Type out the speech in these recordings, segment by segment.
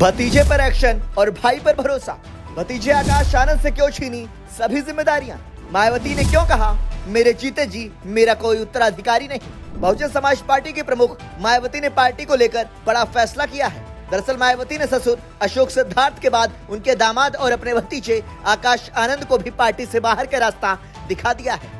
भतीजे पर एक्शन और भाई पर भरोसा। भतीजे आकाश आनंद से क्यों छीनी सभी जिम्मेदारियां? मायावती ने क्यों कहा मेरे जीते जी मेरा कोई उत्तराधिकारी नहीं? बहुजन समाज पार्टी के प्रमुख मायावती ने पार्टी को लेकर बड़ा फैसला किया है। दरअसल मायावती ने ससुर अशोक सिद्धार्थ के बाद उनके दामाद और अपने भतीजे आकाश आनंद को भी पार्टी से बाहर का रास्ता दिखा दिया है।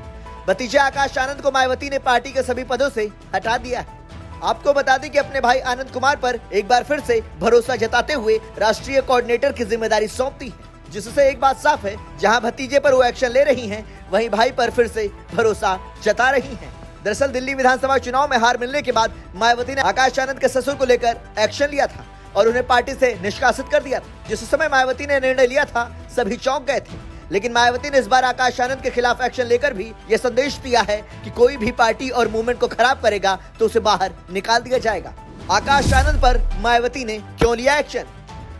भतीजे आकाश आनंद को मायावती ने पार्टी के सभी पदों से हटा दिया है। आपको बता दें कि अपने भाई आनंद कुमार पर एक बार फिर से भरोसा जताते हुए राष्ट्रीय कोऑर्डिनेटर की जिम्मेदारी सौंप दी है, जिससे एक बात साफ है, जहां भतीजे पर वो एक्शन ले रही हैं, वहीं भाई पर फिर से भरोसा जता रही हैं। दरअसल दिल्ली विधानसभा चुनाव में हार मिलने के बाद मायावती ने आकाश आनंद के ससुर को लेकर एक्शन लिया था और उन्हें पार्टी से निष्कासित कर दिया था। जिस समय मायावती ने निर्णय लिया था, सभी चौंक गए थे, लेकिन मायावती ने इस बार आकाश आनंद के खिलाफ एक्शन लेकर भी यह संदेश दिया है कि कोई भी पार्टी और मूवमेंट को खराब करेगा तो उसे बाहर निकाल दिया जाएगा। आकाश आनंद पर मायावती ने क्यों लिया एक्शन?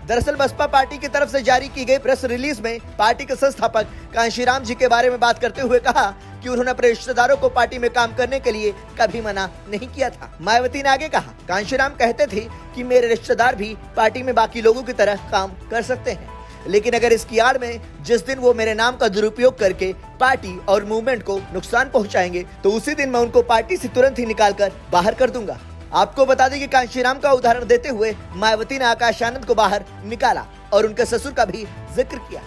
दरअसल बसपा पार्टी की तरफ से जारी की गई प्रेस रिलीज में पार्टी के संस्थापक कांशीराम जी के बारे में बात करते हुए कहा कि उन्होंने अपने रिश्तेदारों को पार्टी में काम करने के लिए कभी मना नहीं किया था। मायावती ने आगे कहा, कांशीराम कहते थे कि मेरे रिश्तेदार भी पार्टी में बाकी लोगों की तरह काम कर सकते हैं, लेकिन अगर इसकी आड़ में जिस दिन वो मेरे नाम का दुरुपयोग करके पार्टी और मूवमेंट को नुकसान पहुंचाएंगे तो उसी दिन मैं उनको पार्टी से तुरंत ही निकालकर बाहर कर दूंगा। आपको बता दें कि कांशीराम का उदाहरण देते हुए मायावती ने आकाश आनंद को बाहर निकाला और उनके ससुर का भी जिक्र किया।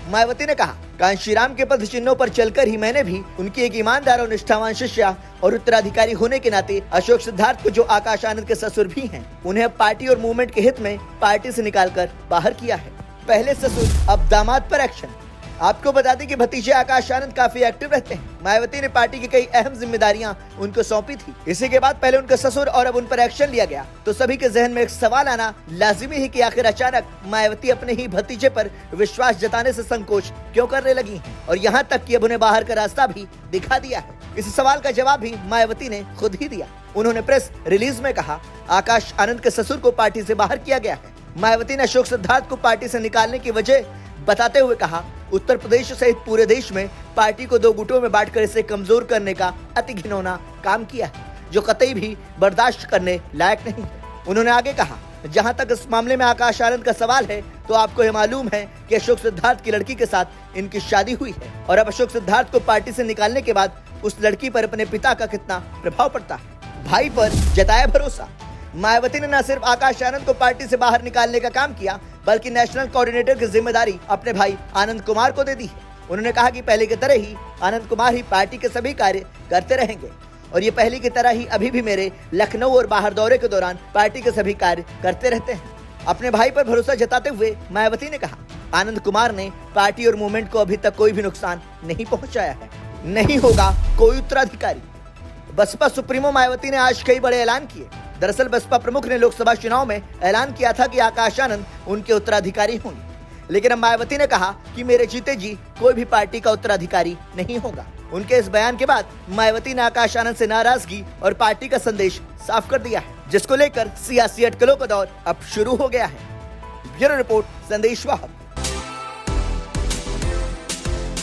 मायावती ने कहा, कांशीराम के पद चिन्हों पर चलकर ही मैंने भी उनकी एक ईमानदार और निष्ठावान शिष्या और उत्तराधिकारी होने के नाते अशोक सिद्धार्थ को, जो आकाश आनंद के ससुर भी हैं, उन्हें अब पार्टी और मूवमेंट के हित में पार्टी से निकालकर बाहर किया है। पहले ससुर अब दामाद पर एक्शन। आपको बता दें कि भतीजे आकाश आनंद काफी एक्टिव रहते हैं। मायावती ने पार्टी की कई अहम जिम्मेदारियां उनको सौंपी थी। इसी के बाद पहले उनके ससुर और अब उन पर एक्शन लिया गया तो सभी के जहन में एक सवाल आना लाजिमी है कि आखिर अचानक मायावती अपने ही भतीजे पर विश्वास जताने से संकोच क्यों करने लगी हैं, और यहाँ तक कि अब उन्हें बाहर का रास्ता भी दिखा दिया है। इस सवाल का जवाब भी मायावती ने खुद ही दिया। उन्होंने प्रेस रिलीज में कहा, आकाश आनंद के ससुर को पार्टी से बाहर किया गया है। मायावती ने अशोक सिद्धार्थ को पार्टी से निकालने की वजह बताते हुए कहा, उत्तर प्रदेश सहित पूरे देश में पार्टी को दो गुटों में बांटकर इसे कमजोर करने का अति घिनौना काम किया है, जो कतई भी बर्दाश्त करने लायक नहीं है। उन्होंने आगे कहा, जहां तक इस मामले में आकाश आनंद का सवाल है तो आपको ये मालूम है कि अशोक सिद्धार्थ की लड़की के साथ इनकी शादी हुई है और अब अशोक सिद्धार्थ को पार्टी से निकालने के बाद उस लड़की पर अपने पिता का कितना प्रभाव पड़ता है। भाई पर जताया भरोसा। मायावती ने न सिर्फ आकाश आनंद को पार्टी से बाहर निकालने का काम किया, बल्कि नेशनल कोऑर्डिनेटर की जिम्मेदारी अपने भाई आनंद कुमार को दे दी है। उन्होंने कहा कि पहले की तरह ही आनंद कुमार ही पार्टी के सभी कार्य करते रहेंगे और ये पहले की तरह ही अभी भी मेरे लखनऊ और बाहर दौरे के दौरान पार्टी के सभी कार्य करते रहते हैं। अपने भाई पर भरोसा जताते हुए मायावती ने कहा, आनंद कुमार ने पार्टी और मूवमेंट को अभी तक कोई भी नुकसान नहीं पहुंचाया है, नहीं होगा कोई उत्तराधिकारी। बसपा सुप्रीमो मायावती ने आज कई बड़े ऐलान किए। दरअसल बसपा प्रमुख ने लोकसभा चुनाव में ऐलान किया था कि आकाश आनंद उनके उत्तराधिकारी होंगे, लेकिन अब मायावती ने कहा कि मेरे जीते जी कोई भी पार्टी का उत्तराधिकारी नहीं होगा। उनके इस बयान के बाद मायावती ने आकाश आनंद से नाराजगी और पार्टी का संदेश साफ कर दिया है, जिसको लेकर सियासी अटकलों का दौर अब शुरू हो गया है। ब्यूरो रिपोर्ट, संदेश वाहक।